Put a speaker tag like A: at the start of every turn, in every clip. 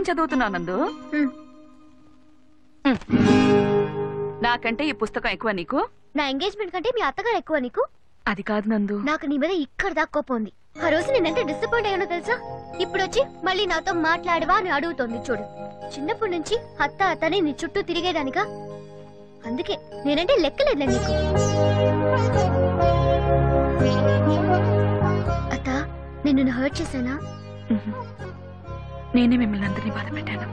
A: చదువుతున్నావు నందు? నాకంటే ఈ పుస్తకం ఎక్కువ నీకు?
B: నా ఎంగేజ్మెంట్ కంటే మీ అత్తగారు ఎక్కువ నీకు?
A: అది కాదు నందు,
B: నాకు నీ మీద ఇక్కడ దాకా కోపం ఉంది. ఆ రోజు నేనెంత డిసప్పాయింట్ అయ్యానో తెలుసా? ఇప్పుడు వచ్చి మళ్ళీ నాతో మాట్లాడవా అని అడుగుతోంది చూడు. చిన్నప్పటి నుంచి అత్త అత్తని నీ చుట్టూ తిరిగేదానిగా, అందుకే నేనంటే లెక్కలేదులే నీకు. అత్త, నిన్ను హర్ట్ చేశానా?
A: నేనే మిమ్మల్ని అందరినీ బాధ పెట్టాను.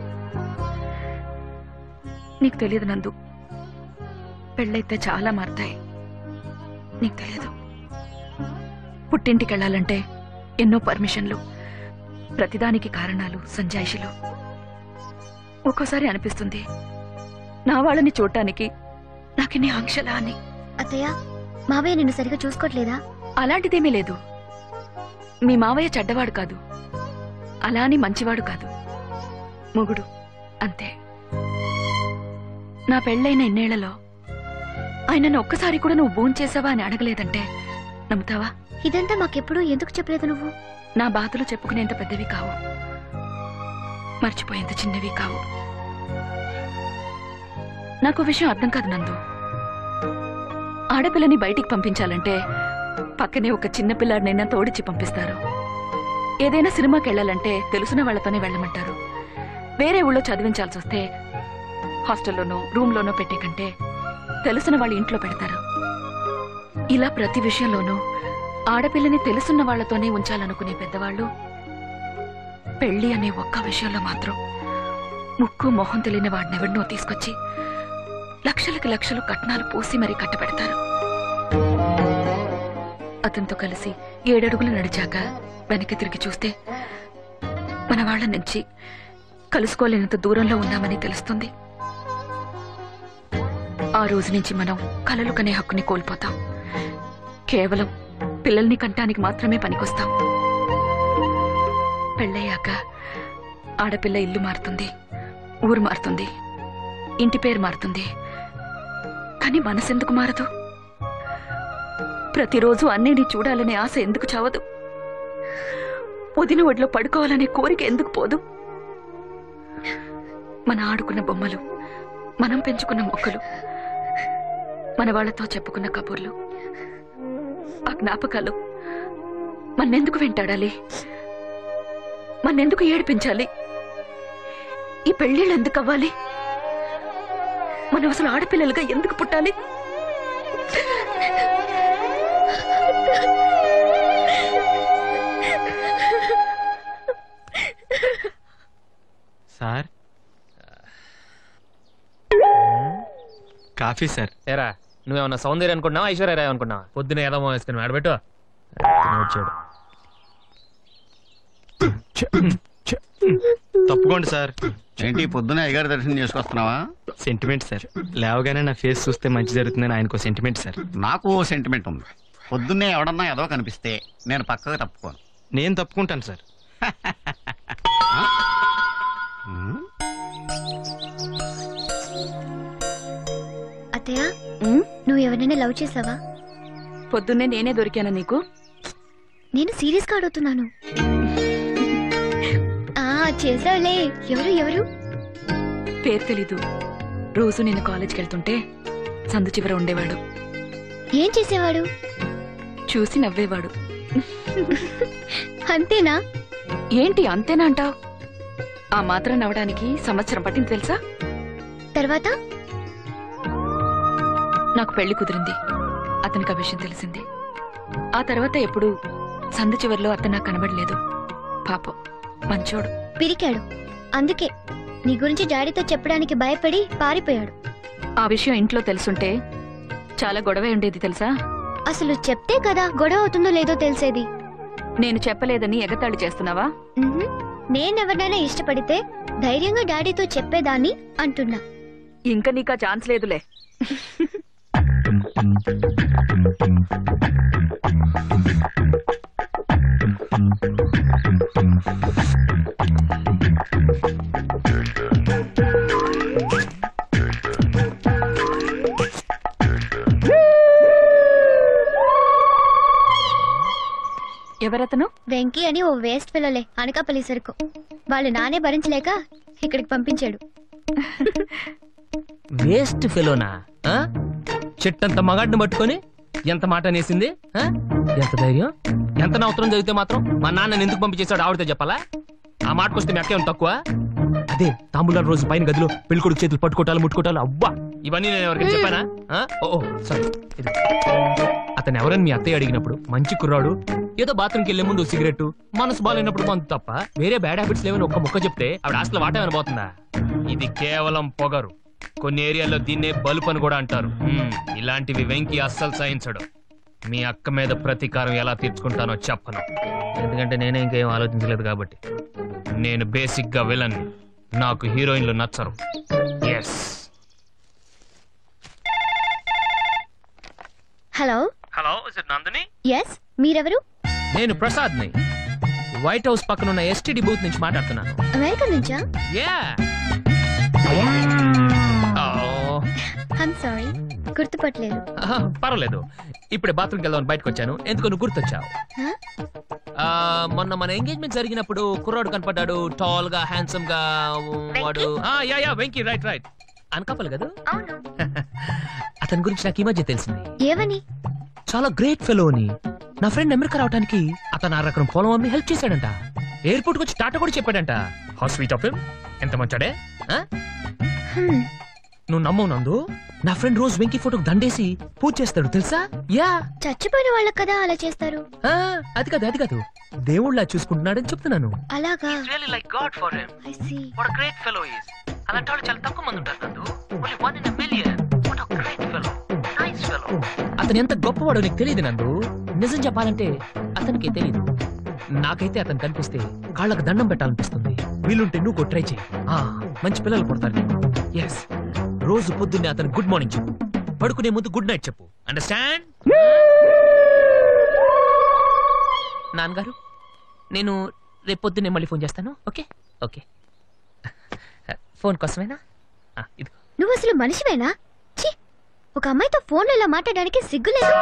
A: నీకు తెలియదు నందు, పెళ్ళైతే చాలా మారుతాయి. నీకు తెలియదు, పుట్టింటికి వెళ్ళాలంటే ఎన్నో పర్మిషన్లు, ప్రతిదానికి కారణాలు, సంజాయిషులు. ఒక్కోసారి అనిపిస్తుంది నా వాళ్ళని చూడటానికి నాకిన్ని ఆంక్షలా అని.
B: అత్తయ్య, మావయ్య నిన్ను సరిగా చూసుకోవట్లేదా?
A: అలాంటిదేమీ లేదు. మీ మావయ్య చెడ్డవాడు కాదు, అలా అని మంచివాడు కాదు, మొగుడు అంతే. నా పెళ్ళైన ఇన్నేళ్లలో ఆయనను ఒక్కసారి కూడా నువ్వు భోంచేసావా అని అడగలేదంటే నమ్ముతావా?
B: ఇదంతా మాకెప్పుడు ఎందుకు చెప్పలేదు నువ్వు?
A: నా బాధలు చెప్పుకునేంత పెద్దవి కావు, మర్చిపోయేంత చిన్నవి కావు. నాకు విషయం అర్థం కాదు నందు. ఆడపిల్లని బయటికి పంపించాలంటే పక్కనే ఒక చిన్న పిల్లాడినైనా తోడిచ్చి పంపిస్తారు. ఏదైనా సినిమాకి వెళ్ళాలంటే తెలుసున్న వాళ్లతోనే వెళ్ళమంటారు. వేరే ఊళ్ళో చదివించాల్సి వస్తే హాస్టల్లోనో రూమ్లోనో పెట్టే కంటే తెలుసున్న వాళ్ళ ఇంట్లో పెడతారు. ఇలా ప్రతి విషయంలోనూ ఆడపిల్లని తెలుసున్న వాళ్లతోనే ఉంచాలనుకునే పెద్దవాళ్లు పెళ్లి అనే ఒక్క విషయంలో మాత్రం ముక్కు మొహం తెలియని వాడినెవరినో తీసుకొచ్చి లక్షలకి లక్షలు కట్నాలు పోసి మరీ కట్టబెడతారు. అతనితో కలిసి 7 అడుగులు నడిచాక వెనక్కి తిరిగి చూస్తే మన వాళ్ల నుంచి కలుసుకోలేనంత దూరంలో ఉన్నామని తెలుస్తుంది. ఆ రోజు నుంచి మనం కలలు కనే హక్కుని కోల్పోతాం. కేవలం పిల్లల్ని కంటానికి మాత్రమే పనికొస్తాం. పెళ్ళయ్యాక ఆడపిల్ల ఇల్లు మారుతుంది, ఊరు మారుతుంది, ఇంటి పేరు మారుతుంది, కానీ మనసెందుకు మారదు? ప్రతిరోజు అన్నిని చూడాలనే ఆశ ఎందుకు చావదు? పొదిన ఒడిలో పడుకోవాలనే కోరిక ఎందుకు పోదు? మన ఆడుకున్న బొమ్మలు, మనం పెంచుకున్న మొక్కలు, మన వాళ్లతో చెప్పుకున్న కబుర్లు, ఆ జ్ఞాపకాలు మన్నెందుకు వెంటాడాలి? మన్నెందుకు ఏడిపించాలి? ఈ పెళ్లిళ్ళు ఎందుకు అవ్వాలి? మనం అసలు ఆడపిల్లలుగా ఎందుకు పుట్టాలి?
C: Sir, coffee sir.
D: ఏరా, నువ్వేమన్నా సౌందర్య అనుకున్నావా, ఐశ్వర్య రాయ్ అనుకున్నావా? పొద్దున ఏదో వేసుకుని ఆడబెట్టు. వచ్చాడు.
C: తప్పుకోండి సార్.
E: ఏంటి పొద్దున అయ్యగారి దర్శనం చేసుకొస్తున్నావా?
C: Sentiment sir. లేవగానే నా ఫేస్ చూస్తే మంచి జరుగుతుందని ఆయనకు సెంటిమెంట్ సార్.
E: నాకు ఓ సెంటిమెంట్ ఉంది. పొద్దున్నే ఎవడన్నా ఏదో కనిపిస్తే నేను పక్కగా తప్పుకోను.
C: నేను తప్పుకుంటాను సార్.
B: అత్తయ్య, నువ్వు ఎవరైనా లవ్ చేసావా?
A: పొద్దున్నే నేనే దొరికానా నీకు?
B: నేను సీరియస్ గా అడుగుతున్నాను. చేసావులే. ఎవరు ఎవరు?
A: పేరు తెలీదు. రోజు నేను కాలేజ్కి వెళ్తుంటే సందు చివర ఉండేవాడు.
B: ఏం చేసేవాడు?
A: చూసి నవ్వేవాడు.
B: అంతేనా?
A: ఏంటి అంతేనా అంటావు? ఆ మాత్రం నవ్వడానికి సంవత్సరం పట్టింది తెలుసా?
B: తర్వాత
A: నాకు పెళ్లి కుదిరింది. అతనికి ఆ విషయం తెలిసింది. ఆ తర్వాత ఎప్పుడు సందు చివరిలో అతను నాకు కనబడలేదు. పాపం, మంచోడు,
B: పిరికాడు. అందుకే నీ గురించి డాడీతో చెప్పడానికి భయపడి పారిపోయాడు.
A: ఆ విషయం ఇంట్లో తెలుసుంటే చాలా గొడవ ఉండేది తెలుసా?
B: అసలు చెప్తే కదా గొడవ అవుతుందో లేదో తెలిసేది.
A: నేను చెప్పలేదని ఎగతాళి చేస్తున్నావా?
B: నేనెవరినైనా ఇష్టపడితే ధైర్యంగా డాడీతో చెప్పేదాన్ని అంటున్నా.
A: ఇంకా నీకా ఛాన్స్ లేదులే. ఎవరతను?
B: వెంకీ అని ఓ వేస్ట్ ఫెలోలే, అనకాపల్లి సరుకు. వాళ్ళు నానే భరించలేక ఇక్కడికి పంపించాడు.
D: వేస్ట్ ఫెలోనా? చెట్టంత మగాడిని పట్టుకొని ఎంత మాట అనేసింది? ఎంత ధైర్యం! ఎంత నవసరం జరిగితే మాత్రం మా నాన్నని ఎందుకు పంపించేశాడు ఆవిడతో చెప్పాలా? ఆ మాటకొస్తే మీ అక్కేం తక్కువ? అదే తాంబూలాల రోజు పైన గదిలో పెళ్ళికొడుకు చేతులు పట్టుకోటాలు ముట్టుకోటాలు, అవ్వా ఇవన్నీ నేను ఎవరికైనా చెప్పానా? ఓ సారీ. అతను ఎవరని మీ అత్తయ్య అడిగినప్పుడు మంచి కుర్రాడు, ఏదో బాత్రూమ్కి వెళ్లే ముందు సిగరెట్, మనసు బాగాలేనప్పుడు మందు తప్ప వేరే బ్యాడ్ హ్యాబిట్స్ లేవని ఒక్క ముక్క చెప్తే ఆవిడ ఆస్తిలో వాటేమని పోతుందా? ఇది కేవలం పొగరు. కొన్ని ఏరియాల్లో దీన్నే బలుపు అని కూడా అంటారు. ఇలాంటివి వెంకీ అస్సలు సహించడు. మీ అక్క మీద ప్రతీకారం ఎలా తీర్చుకుంటానో చెప్పను, ఎందుకంటే నేనే ఇంకేం ఆలోచించలేదు కాబట్టి. నేను బేసిక్ గా విలన్, నాకు హీరోయిన్లు నచ్చరు. Yes.
B: Hello
D: hello, is it Nandini?
B: Yes, మీరెవరు?
D: నేను ప్రసాద్ని, వైట్ హౌస్ పక్కన ఉన్న ఎస్టీడీ బూత్ నుంచి మాట్లాడుతున్నాను.
B: అమెరికా నుంచా?
D: యా.
B: ఐమ్ సారీ, గుర్తుపట్టలేదు.
D: పర్వాలేదు. ఇప్పుడే బాత్రూమ్కి వెళ్దామని బయటకు వచ్చాను. ఎందుకు నువ్వు గుర్తొచ్చావు? మొన్న మన ఎంగేజ్మెంట్ జరిగినప్పుడు కుర్రాడు కనపడ్డాడు, టాల్ గా, హ్యాండ్సమ్ గా. వాడు yeah Venky, right right. Anakapalli కదా? అతని గురించి నాకు ఈ మధ్య తెలిసింది.
B: ఏమని?
D: చాలా గ్రేట్ ఫెలో అని. నా ఫ్రెండ్ అమెరికా రావడానికి అతను 6 ఎకరం పొలం అమ్మి హెల్ప్ చేశాడంట. ఎయిర్పోర్ట్ వచ్చి టాటా కూడా చెప్పాడంట. How sweet of him. ఎంత మంచాడే. నువ్వు నమ్మవు నందు, నా ఫ్రెండ్ రోజు వెంకీ ఫోటోకి దండేసి పూజ చేస్తాడు తెలుసా? యా.
B: చచ్చిపోయిన వాళ్ళకి కదా అలా చేస్తారు.
D: అది కాదు దేవుళ్ళ చూసుకుంటున్నాడని చెప్తున్నాను.
B: అలాగా? I see.
D: అలాంటి వాళ్ళు చాలా తక్కువ మంది ఉంటారు నందు. Only one in a million. What a great fellow. Nice fellow. అతను ఎంత గొప్పవాడో నీకు తెలియదు నందు. నిజం చెప్పాలంటే అతనికి తెలియదు. నాకైతే అతను కనిపిస్తే కాళ్ళకు దండం పెట్టాలనిపిస్తుంది. వీలుంటే నువ్వు ట్రై చేయి. మంచి పిల్లలు పుడతారు నీకు. ఎస్. రోజు పొద్దున్నే అతను గుడ్ మార్నింగ్ చెప్పు, పడుకునే ముందు గుడ్ నైట్ చెప్పు. అండర్స్టాండ్? నాన్నగారు, నేను రేపు పొద్దున్నే మళ్ళీ ఫోన్ చేస్తాను. Okay okay. ఫోన్ కోసమేనా?
B: నువ్వు అసలు మనిషివేనా? ఛీ, ఒక అమ్మాయితో ఫోన్లో ఇలా మాట్లాడడానికి సిగ్గులేదు.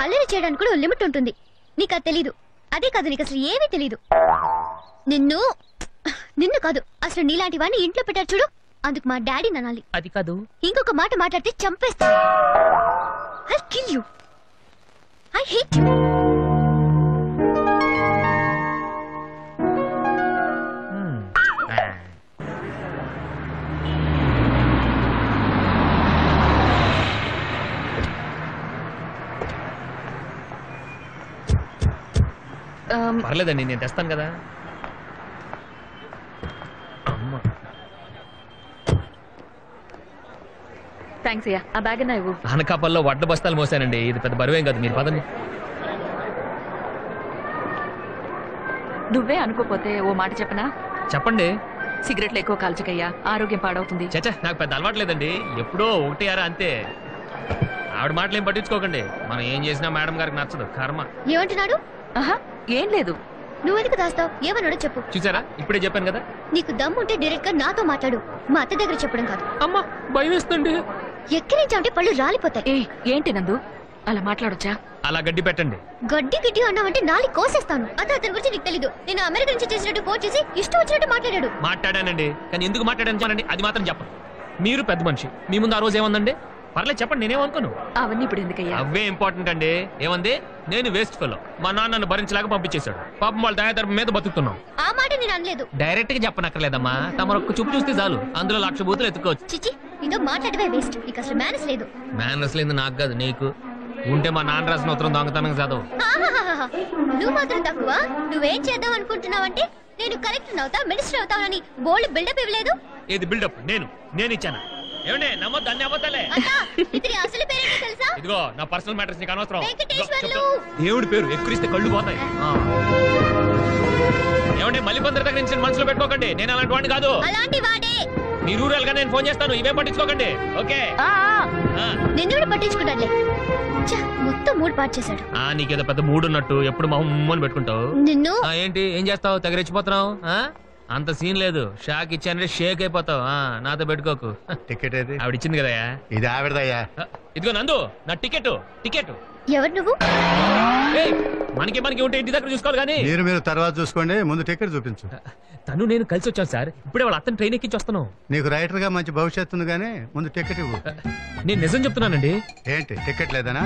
B: అల్లరి చేయడానికి కూడా లిమిట్ ఉంటుంది. నీకు అది తెలీదు. అదే కాదు, నీకు అసలు ఏమీ తెలీదు. నిన్ను కాదు, అసలు నీలాంటి వాడిని ఇంట్లో పెట్టారు చూడు, అందుకు మా డాడీ ననాలి.
D: అది కాదు,
B: ఇంకొక మాట మాట్లాడితే చంపేస్తాను. I'll kill you. I hate you.
D: పర్లేదండి, నేను తెస్తాను కదా.
A: థ్యాంక్స్ అయ్యా. ఆ బ్యాగ్ అన్నా ఇవ్వు.
D: అనకాపల్లో వడ్ల బస్తాలు మోసానండి. ఇది పెద్ద బరువేం కాదు. మీరు పదండి.
A: నువ్వే అనుకోపోతే ఓ మాట చెప్పనా?
D: చెప్పండి.
A: సిగరెట్లు ఎక్కువ కాల్చకయ్యా, ఆరోగ్యం పాడవుతుంది.
D: చచ్చా, నాకు పెద్ద అలవాటు లేదండి. ఎప్పుడో 1 అంతే. ఆవిడ మాటలు ఏం పట్టించుకోకండి. మనం ఏం చేసినా మేడం గారికి నచ్చదు. కర్మ.
B: ఏమంటున్నాడు?
A: ఆహా, ఏం లేదు.
B: నువ్వెందుకు దాస్తావు? ఏమన్నాడో చెప్పు.
D: చూసారా, ఇప్పుడే చెప్పాను కదా.
B: నీకు దమ్ముంటే డైరెక్ట్ గా నాతో మాట్లాడు, మా అత్త దగ్గర చెప్పడం కాదు.
D: అమ్మా, భయం వేస్తుంది.
B: ఎక్కిరించావంటే పళ్ళు రాలిపోతాయి.
A: ఏంటి నందు అలా మాట్లాడొచ్చా?
D: అలా గడ్డి పెట్టండి.
B: గడ్డి గిడ్డి అన్నావంటే నాలి కోసేస్తాను. అతని గురించి నీకు తెలీదు. నేను అమెరికా నుంచి చేసినట్టు ఫోన్ చేసి ఇష్టం వచ్చినట్టు మాట్లాడాడు.
D: మాట్లాడానండి, కానీ ఎందుకు మాట్లాడాను అది మాత్రం చెప్పండి. మీరు పెద్ద మనిషి, మీ ముందు ఆ రోజు ఏమందండి? పర్లేదు చెప్పండి, నేనేమనుకోను.
A: అవన్నీ ఇప్పుడు ఎందుకయ్యా?
D: అవే ఇంపార్టెంట్ అండి. ఏమంది? నేను వేస్ట్ ఫెలో, మా నాన్నను భరించలేక పంపించేశాడు. పాపం వాళ్ళ దయాధర్మం మీద బతుకుతున్నాం.
B: ఆ మాట నేను అనలేదు.
D: డైరెక్ట్ గా చెప్పనక్కర్లేదమ్మా, తమరొక్క చూపు చూస్తే చాలు, అందులో 1,00,000 బూతులు ఎత్తుకోవచ్చు.
B: చిచి, నీతో మాట్లాడవే వేస్ట్. నీకు అసలు మేనస్ లేదు.
D: మేనర్స్ లేదు నాకు కాదు, నీకు. ఉంటే మా నాన్న రాసిన ఉత్తరం దొంగతనంగా చదవు.
B: ఆహాహాహా. నువ్వు మాత్రం తక్కువ. నువ్వేం చేద్దాం అనుకుంటున్నావంటే నేను కలెక్టర్ అవుతా, మినిస్టర్ అవుతానని బోల్డ్ బిల్డప్ ఇవ్వలేదు.
D: ఏది బిల్డప్? నేను ఇచ్చాను. ఏమండి, నమ్మొద్దు, అన్ని అబద్ధాలే.
B: ఇతని అసలు పేరేంటో తెలుసా?
D: ఇదిగో నా పర్సనల్ మ్యాటర్స్ నీకు అనవసరం.
B: వెంకటేశ్వర్లు.
D: దేవుడి పేరు ఎక్కిరిస్తే కళ్ళు పోతాయి. ఏమండి, మళ్ళీ కొందరి దగ్గర నుంచి మనసులో పెట్టుకోకండి. నేను అలాంటి వాడిని కాదు.
B: అలాంటి వాడే.
D: మీ రూరల్ గా నేను ఫోన్ చేస్తాను, ఇవే పట్టించుకోకండి. ఓకే?
B: నిన్ను పట్టించుకున్నాడులే. మొత్తం మూడు పాటు చేశాడు.
D: నీకేదో పెద్ద మూడు ఉన్నట్టు ఎప్పుడు మా అని పెట్టుకుంటావు.
B: నిన్ను
D: ఏంటి ఏం చేస్తావు? తగిరెచ్చిపోతున్నావు. అంత సీన్ లేదు. షాక్ ఇచ్చానంటే షేక్ అయిపోతావు. నాతో పెట్టుకోకు.
E: టికెట్ ఏది?
D: ఆవిడ ఇచ్చింది కదయ్యా.
E: ఇది ఆవిడదయ్యా.
D: ఇదిగో నందు, నా టికెట్.
B: ఎవరు నువ్వు?
D: మనకి ఉంటే ఇంటి దగ్గర చూసుకోవాలి కానీ
F: మీరు తర్వాత చూసుకోండి, ముందు టికెట్ చూపించు.
D: తను నేను కలిసి వచ్చాను సార్. ఇప్పుడే వాళ్ళ అతను ట్రైన్ ఎక్కించి వస్తాను.
F: నీకు రైటర్ గా మంచి భవిష్యత్తు ఉంది కానీ ముందు టికెట్ ఇవ్వు.
D: నేను నిజం చెప్తున్నానండి.
F: ఏంటి టికెట్ లేదనా?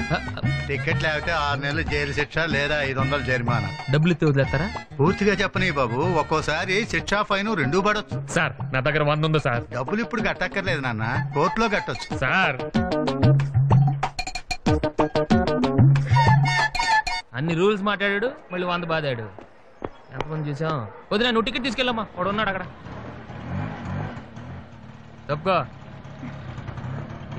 F: టికెట్ లేకపోతే 6 నెలలు జైలు శిక్ష లేదా 500 జరిమానా.
D: డబ్బులు ఇస్తే వదిలేస్తారా?
F: పూర్తిగా చెప్పని బాబు, ఒక్కోసారి శిక్ష ఫైన్ 2 పడొచ్చు.
D: సార్ నా దగ్గర 100 ఉంది సార్.
F: డబ్బులు ఇప్పుడు కట్టక్కర్లేదు నాన్న, కోర్టులో కట్టొచ్చు.
D: సార్ అన్ని రూల్స్ మాట్లాడాడు, మళ్ళీ 100 బాదాడు. ఎంతమంది చూసాం. వదిలే, నువ్వు టికెట్ తీసుకెళ్ళమ్మా, వాడు ఉన్నాడు అక్కడ. తప్పుకో.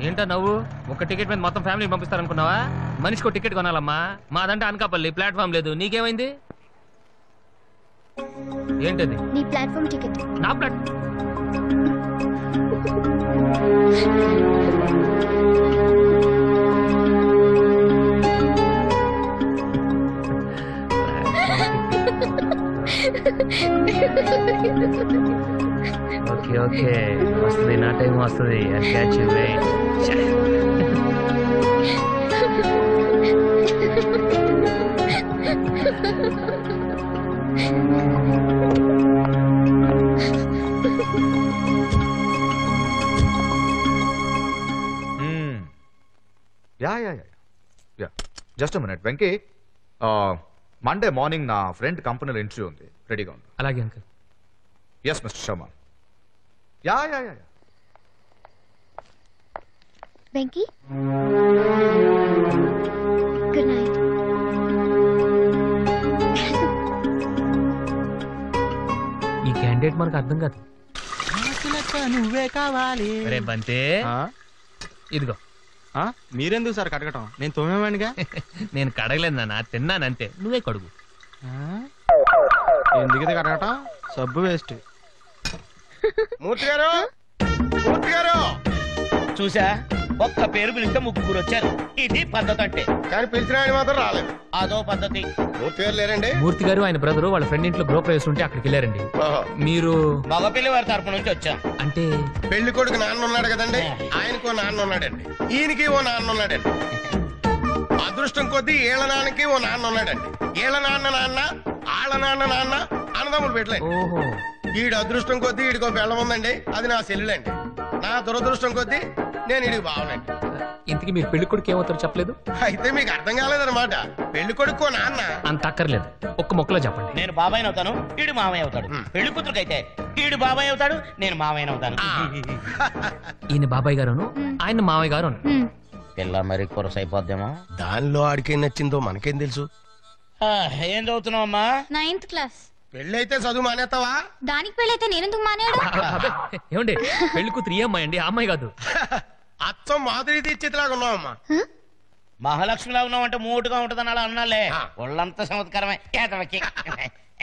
D: ఏంటో నవ్వు? ఒక టికెట్ మీద మొత్తం ఫ్యామిలీ పంపిస్తారనుకున్నావా? మనిషికి టికెట్ కొనాలమ్మా. మాదంటే అనకాపల్లి, ప్లాట్ఫామ్ లేదు. నీకేమైంది? ఏంటది?
B: నీ ప్లాట్ఫామ్ టికెట్.
D: నా ప్లాట్ ఓకే ఓకే, వస్తుంది, నా టైం వస్తుంది.
G: Yeah just minute Venky. Monday morning నా ఫ్రెండ్ కంపెనీలో ఇంటర్వ్యూ ఉంది, రెడీగా ఉంది.
D: అలాగే uncle.
G: Yes mister Sharma. Yeah yeah yeah
B: Venky, good night.
D: ఈ క్యాండిడేట్ మనకు అర్థం కాదు.
C: నువ్వే కావాలి.
D: అరే బంతే, ఇదిగో.
C: మీరెందుకు సార్ కడగటం? నేను తోమేవాడిగా.
D: నేను కడగలేదు నాన్న, తిన్నానంతే. నువ్వే కడుగు.
C: ఎందుకు ఇది కడగటం? సబ్బు వేస్ట్.
H: మూర్తి గారు, మూర్తి గారు,
I: చూసా, ఒక్క పేరు పిలిస్తే 3 వచ్చారు. ఇది పద్ధతి అంటే.
H: కానీ పిలిచిన ఆయన మాత్రం రాలేదు.
I: అదో పద్ధతి.
H: మూర్తి గారు లేరండి?
D: మూర్తి గారు ఆయన బ్రదర్ వాళ్ళ ఫ్రెండ్ ఇంట్లో గ్రూప్ వేస్తుంటే అక్కడికి వెళ్ళారండి. మీరు?
I: మగపిల్లి వారి తరపు నుంచి వచ్చాం.
D: అంటే
H: పెళ్లి కొడుకు నాన్న ఉన్నాడు కదండి, ఆయనకో నాన్న ఉన్నాడండి, ఈయనకి ఓ నాన్న ఉన్నాడండి. అదృష్టం కొద్దీ ఏళ్ల నాన్నకి ఓ నాన్న ఉన్నాడండి. ఏళ్ల నాన్న నాన్న, ఆళ్ల నాన్న నాన్న అన్నదమ్ములు పెట్టలేదు.
D: ఓహో.
H: ఈడు అదృష్టం కొద్దీ ఈడికో బెల్లం ఉందండి, అది నా సెల్లులండి. నా దురదృష్టం కొద్దీ నేను ఈడికి బావనండి.
D: ఇంతకీ మీరు పెళ్లి కొడుకు ఏమవుతారో చెప్పలేదు.
H: అయితే మీకు అర్థం కాలేదన్నమాట. పెళ్లి కొడుకో నాన్న
D: అంత అక్కర్లేదు, ఒక్క మొక్కలో చెప్పండి.
I: నేను బాబాయ్ అవుతాను, ఈడు మామయ్య అవుతాడు. పెళ్లి కూతురుకైతే ఈడు బాబాయ్ అవుతాడు, నేను మామయ్య అవుతాను.
D: ఈయన బాబాయ్ గారును, ఆయన మామయ్య గారు.
I: పిల్ల మరి కొరస అయిపోద్దేమో.
H: దానిలో ఆడికేం నచ్చిందో మనకేం తెలుసు.
I: ఏం చదువుతున్నావు అమ్మా?
B: 9th class.
H: పెళ్లి అయితే చదువు మానేస్తావా?
B: దానికి పెళ్ళైతే నేనెందుకు మానేడు?
D: ఏమండి, పెళ్లి కూతురు ఈ అమ్మాయి అండి, ఆ అమ్మాయి కాదు.
H: అచ్చం మాధురి తీర్చిలాగా ఉన్నావమ్మా.
I: మహాలక్ష్మిలా ఉన్నావంటే మూటుగా ఉంటదని అలా అన్నాలే. ఒళ్ళంతా చమత్కారమే.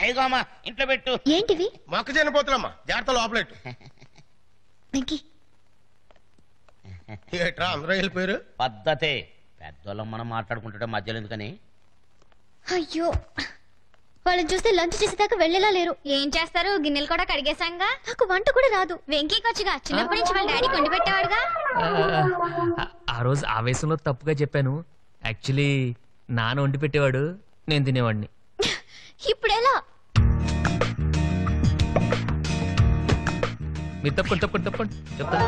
I: ఏదో అమ్మా, ఇంట్లో పెట్టు.
B: ఏంటివి?
H: మొక్కజొన్న పోతులమ్మా, జాగ్రత్త లోపలెట్టు.
B: వెంకీ,
H: ఏట్రా అందరూ వెళ్ళిపోయారు?
I: పద్ధతే. పెద్దోళ్ళం మనం మాట్లాడుకుంటుంటే మధ్యలో ఎందుకని.
B: అయ్యో, వాళ్ళని చూస్తే లంచ్ చేసేదాకా వెళ్ళేలా లేరు. ఏం చేస్తారు? గిన్నెలు కూడా కడిగేశాంగా. నాకు వంట కూడా రాదు. వెంకీకి వచ్చిగా, చిన్నప్పటి నుంచి వాళ్ళ డాడీ కొండి పెట్టేవాడుగా.
D: ఆ రోజు ఆవేశంలో తప్పుగా చెప్పాను. యాక్చువల్లీ నాన్న వండి పెట్టేవాడు, నేను తినేవాడిని.
B: ఇప్పుడెలా?
D: మీరు తప్పండి చెప్తా.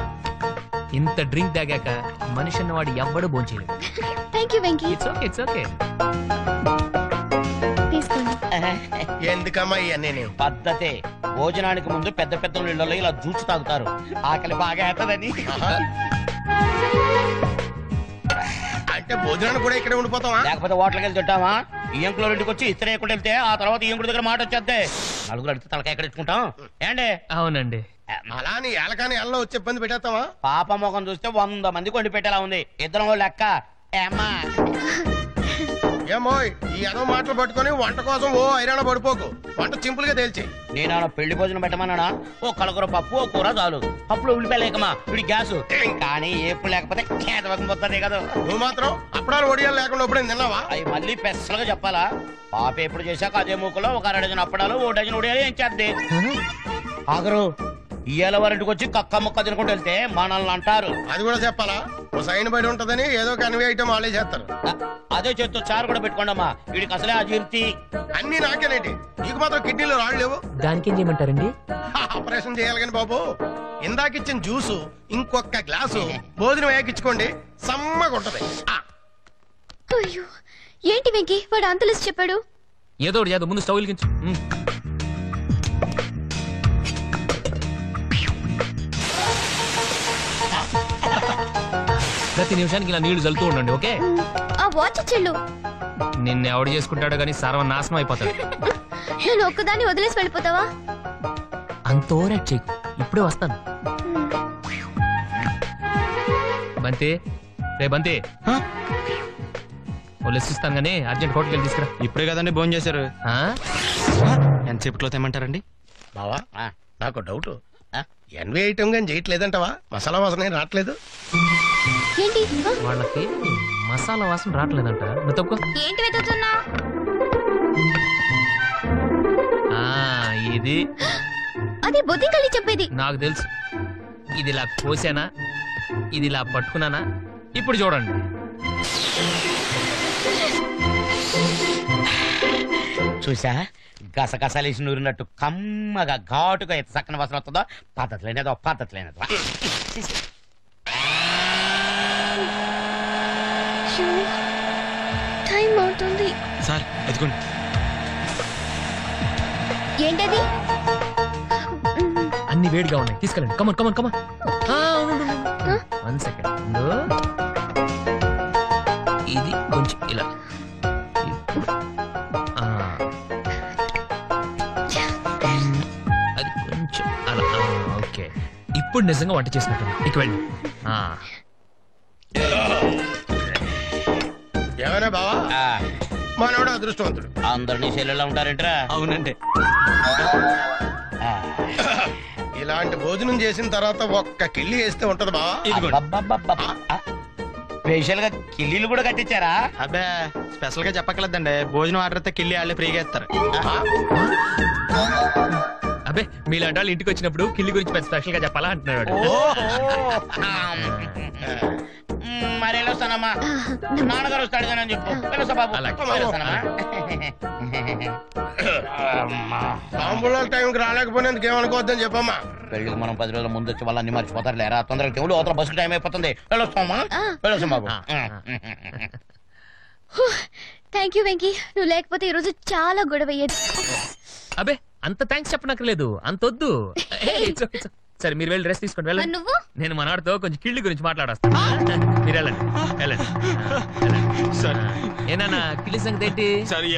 D: ఇంత డ్రింక్ తాగాక మనిషి అన్నవాడు ఎవ్వడు భోంచేయలేదు.
B: Thank you Venky.
D: It's okay.
B: తీసుకోండి.
H: ఎందుకమ్మా ఇవన్నీ?
I: పద్ధతే. భోజనానికి ముందు పెద్ద పెద్ద ఇళ్లలో ఇలా జ్యూస్ తాగుతారు, ఆకలి బాగా అవుతుందని.
H: అంటే భోజనాన్ని కూడా ఇక్కడే ఉండిపోతావా?
I: లేకపోతే హోటల్కి వెళ్ళి తింటావా? ఈ అంకులో ఇంటికి వచ్చి ఇతర ఎక్కడ వెళ్తే ఆ తర్వాత ఈ అంకుడి దగ్గర మాట వచ్చేద్దే. నలుగురు అడిగితే తలకాయ ఎక్కడ ఇచ్చుకుంటాం ఏండి?
D: అవునండి.
H: అలా నీ ఏలకాని ఎల్లో వచ్చి ఇబ్బంది పెట్టేస్తావా?
I: పాప ముఖం చూస్తే 100 మంది కొండి పెట్టేలా ఉంది. ఇద్దరం లెక్క. ఏమ్మా
H: ఏమో ఈ ఏదో మాటలు పట్టుకొని వంట కోసం ఓ ఐరాణ పడిపోకు. వంట సింపుల్ గా తేల్చి.
I: నేను పెళ్లి భోజనం పెట్టమన్నానా? ఓ కలకూర పప్పు, ఓ కూర చాలు. పప్పులో ఉల్లిపాయ లేకమా, వీడి గ్యాస్. కానీ ఎప్పుడు లేకపోతే పోతుంది కదా.
H: నువ్వు మాత్రం అప్పడాలు ఒడియాలు లేకుండా ఎప్పుడైనా తిన్నావా?
I: అవి మళ్ళీ పెసలుగా చెప్పాలా? పాప ఎప్పుడు చేశాక అదే మూకలో ఒక 2 డజన్ అప్పడాలు, 1 డజన్ ఒడియాలు ఏం చేద్ది. ఆగరు ఇయ్యాల వారింటికి వచ్చి కక్క ముక్క తినుకుంటూ వెళ్తే మనల్ని అంటారు.
H: అది కూడా చెప్పాలా? ఓ సైన్ బయట ఉంటదని ఏదో కన్వే ఐటమ్ వాళ్ళే చేస్తారు.
I: అదే చేత్తో చారు కూడా పెట్టుకోండమ్మా, వీడికి అసలే అజీర్తి.
H: అన్ని నాకేనేటి, నీకు మాత్రం కిడ్నీలో రాళ్ళు లేవు.
D: దానికి ఏం చేయమంటారండి?
H: ఆపరేషన్ చేయాలి కానీ బాబు, ఇందాకిచ్చిన జ్యూసు ఇంకొక గ్లాసు భోజనం వేయకిచ్చుకోండి, సమ్మగా ఉంటది.
B: అయ్యో ఏంటి వెంకీ వాడు అంతలిసి చెప్పాడు?
D: ఏదో ఒకటి చేద్దాం, ముందు స్టవ్ వెలిగించు. ప్రతి నిమిషానికి ఇలా నీళ్లు చల్లుతూ ఉండండి, ఓకే?
B: ఆ వాచ్ చెల్లు
D: నిన్ను ఎవడు చేసుకుంటాడో గానీ సర్వనాశనం అయిపోతాడు.
B: నేను ఒక్కదాన్ని వదిలేసి వెళ్ళిపోతావా?
D: అంత ఓవరాక్ట్ చేయకు, ఇప్పుడే వస్తాను. బంతి, రే బంతి, ఇస్తాను కానీ అర్జెంట్ హోటల్కి వెళ్ళి తీసుకురా.
C: ఇప్పుడే కదండి భోజనం చేశారు.
D: ఆ?
C: ఎంతసేపట్లో తెమ్మంటారండి?
H: బావా నాకు డౌట్, ఎన్వే ఐటమ్ కానీ చేయట్లేదంటవా? మసాలా వాసన ఏం రావట్లేదు.
B: ఏంటి
D: వాళ్ళకి మసాలా వాసన రావట్లేదంట. నువ్వు తక్కువ
B: ఏంటి వెతుకుతున్నా?
D: ఇది
B: అది బొద్దింకల్లి చెప్పేది.
D: నాకు తెలుసు. ఇది ఇలా కోసానా, ఇది ఇలా పట్టుకున్నానా? ఇప్పుడు చూడండి.
I: చూసా, గసగసాలేసి నూరినట్టు కమ్మగా ఘాటుగా ఎంత చక్కని వాసన వస్తుందో. పద్ధతి లేనిదో పద్ధతి లేనిదో.
B: టైం అవుతుంది.
C: సార్ ఎదుకోండి.
B: ఏంటది?
D: అన్ని వేడిగా ఉన్నాయి, తీసుకెళ్ళండి. Come on come on come on. 1 సెకండ్. ఇది కొంచెం ఇలా, అది కొంచెం అలా. ఓకే, ఇప్పుడు నిజంగా వంట చేసినట్టు. ఇక వెళ్ళి.
H: ఏమైనా బావా, మనోడు అదృష్టవంతుడు.
I: అందరినీ చెల్లెలా ఉంటారేంట్రా?
C: అవునండి.
H: ఇలాంటి భోజనం చేసిన తర్వాత ఒక్క కిళ్ళి వేస్తే ఉంటది బావా.
I: స్పెషల్ గా కిల్లీలు కూడా కట్టించారా?
C: అబ్బే స్పెషల్ గా చెప్పకలేదండి, భోజనం ఆర్డర్ అయితే కిల్లి వాళ్ళే ఫ్రీగా ఇస్తారు.
D: అబ్బే మీలాంటి వాళ్ళు ఇంటికి వచ్చినప్పుడు కిల్లి గురించి స్పెషల్ గా చెప్పాలా అంటున్నాడు.
I: మరి వెళ్ళొస్తానమ్మా, నాన్నగారు వస్తాడు కానీ అని చెప్పు. వెళ్ళొస్తా బాబు.
H: బాంబులో టైంకి రాలేకపోయినందుకు ఏమనుకోవద్దని చెప్పమ్మా.
I: పెళ్లికి మనం 10 రోజుల ముందు వచ్చి వాళ్ళని మర్చిపోతారు లేరా? తొందరగా చెవులు అవతల బస్సు టైం అయిపోతుంది. వెళ్ళొస్తామా? వెళ్ళొస్తాం బాబు.
B: థ్యాంక్ యూ వెంకీ, నువ్వు లేకపోతే ఈ రోజు చాలా గొడవ అయ్యేది.
D: అబ్బే అంత థ్యాంక్స్ చెప్పనక్కర్లేదు, అంత వద్దు. సరే మీరు వెళ్ళి డ్రెస్ తీసుకోండి, వెళ్ళండి.
B: నువ్వు?
D: నేను మనవాడితో కొంచెం కిళ్ళి గురించి మాట్లాడొస్తాను. మీరు వెళ్ళండి వెళ్ళండి. ఏనా కిళ్ళి సంగతి ఏంటి?
C: సరే